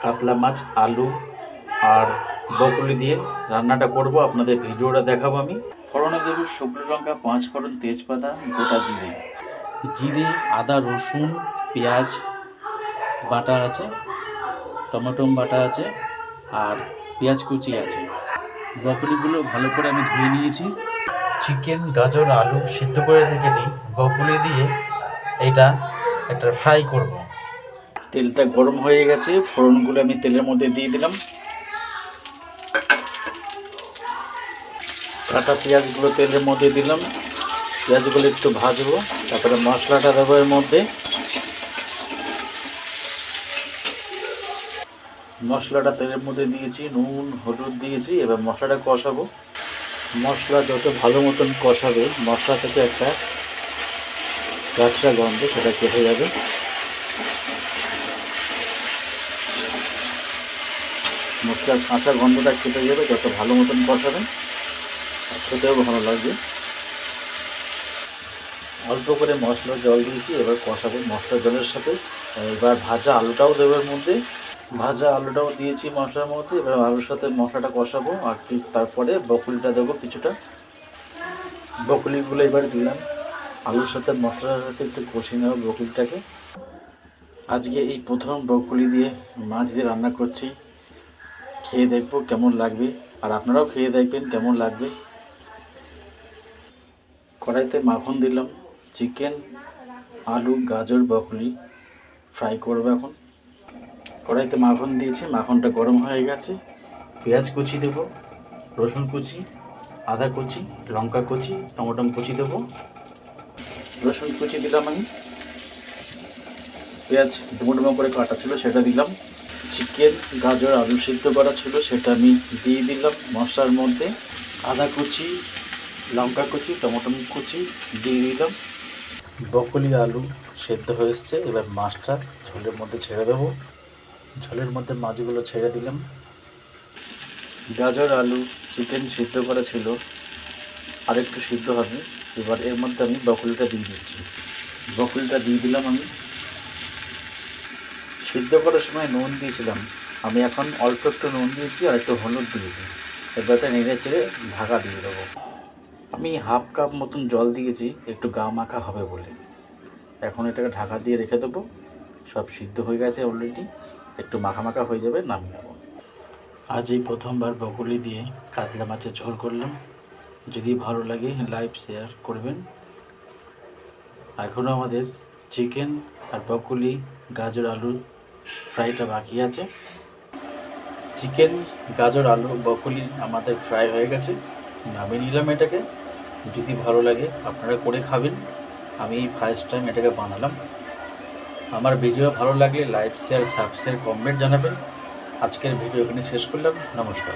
কাতলা মাছ, আলু আর ব্রকলি দিয়ে রান্নাটা করব। আপনাদের ভিডিওটা দেখাবো আমি। ফোড়নে দেব শুকনো লঙ্কা, 5 ফোড়ন, তেজপাতা, গোটা জিরে। জিরে, আদা, রসুন, পেঁয়াজ বাটা আছে, টমেটো বাটা আছে আর পেঁয়াজ কুচি আছে। ব্রকলিগুলো ভালো করে আমি ধুয়ে নিয়েছি। চিকেন, গাজর, আলু সিদ্ধ করে রেখেছি। ব্রকলি দিয়ে এটা একটা ফ্রাই করব। তেলটা গরম হয়ে গেছে, ফোড়নগুলো আমি তেলের মধ্যে দিয়ে দিলাম। কাটা পেঁয়াজগুলো তেলের মধ্যে দিলাম। পেঁয়াজগুলো একটু ভাজবো, তারপরে মশলাটা দেবো এর মধ্যে। মশলাটা তেলের মধ্যে দিয়েছি, নুন হলুদ দিয়েছি। এবার মশলাটা কষাবো। মশলা যত ভালো মতন কষাবে, মশলা থেকে একটা কাঁচা গন্ধ সেটা কেটে যাবে। মশলার কাঁচা গন্ধটা কেটে যাবে যত ভালো মতন কষাবেন, খেতেও ভালো লাগবে। অল্প করে মশলা জল দিয়েছি, এবার কষাবো মশলা জলের সাথে। এবার ভাজা আলুটাও দেবো এর মধ্যে। ভাজা আলুটাও দিয়েছি মশলার মধ্যে। এবার আলুর সাথে মশলাটা কষাবো আর তারপরে ব্রকলিটা দেবো কিছুটা। ব্রকলিগুলো এবার দিলাম, আলুর সাথে মশলার সাথে একটু কষিয়ে নেবো ব্রকলিটাকে। আজকে এই প্রথম ব্রকলি দিয়ে মাছ দিয়ে রান্না করছি, খেয়ে দেখবো কেমন লাগবে, আর আপনারাও খেয়ে দেখবেন কেমন লাগবে। কড়াইতে মাখন দিলাম, চিকেন, আলু, গাজর, ব্রকলি ফ্রাই করবো এখন। কড়াইতে মাখন দিয়েছি, মাখনটা গরম হয়ে গেছে। পেঁয়াজ কুচি দেবো, রসুন কুচি, আদা কুচি, লঙ্কা কুচি, টমেটো কুচি দেবো। রসুন কুচি দিলাম আমি, পেঁয়াজ ডুমো ডুমো করে কাটা ছিল সেটা দিলাম। চিকেন, গাজর, আলু সিদ্ধ করা ছিল সেটা আমি দিয়ে দিলাম মশলার মধ্যে। আদা কুচি, লঙ্কা কুচি, টমেটো কুচি দিয়ে দিলাম। ব্রকলি আলু সেদ্ধ হয়ে এসছে, এবার মাছটা ঝোলের মধ্যে ছেড়ে দেবো। ঝোলের মধ্যে মাছগুলো ছেড়ে দিলাম। গাজর, আলু, চিকেন সিদ্ধ করা ছিল, আর একটু সিদ্ধ হবে। এবার এর মধ্যে আমি ব্রকলিটা দিয়ে দিচ্ছি। ব্রকলিটা দিয়ে দিলাম আমি। সিদ্ধ করার সময় নুন দিয়েছিলাম, আমি এখন অল্প একটু নুন দিয়েছি আর একটু হলুদ দিয়েছি। এবারটা নেড়ে চেড়ে ঢাকা দিয়ে দেবো। আমি হাফ কাপ মতন জল দিয়েছি, একটু গা মাখা হবে বলে। এখন এটাকে ঢাকা দিয়ে রেখে দেবো। সব সিদ্ধ হয়ে গেছে অলরেডি, একটু মাখা মাখা হয়ে যাবে, নামিয়ে নেবো। আজ এই প্রথমবার ব্রকলি দিয়ে কাতলা মাছের ঝোল করলাম। যদি ভালো লাগে লাইক শেয়ার করবেন। এখনও আমাদের চিকেন আর ব্রকলি, গাজর, আলুর ফ্রাইটা বাকি আছে। চিকেন, গাজর, আলু, ব্রকলি আমাদের ফ্রাই হয়ে গেছে, নামিয়ে নিলাম এটাকে। যদি ভালো লাগে আপনারা করে খাবেন। আমি ফার্স্ট টাইম এটাকে বানালাম। আমার ভিডিও ভালো লাগলে লাইক শেয়ার সাবস্ক্রাইব কমেন্ট জানাবেন। আজকের ভিডিও এখানে শেষ করলাম। নমস্কার।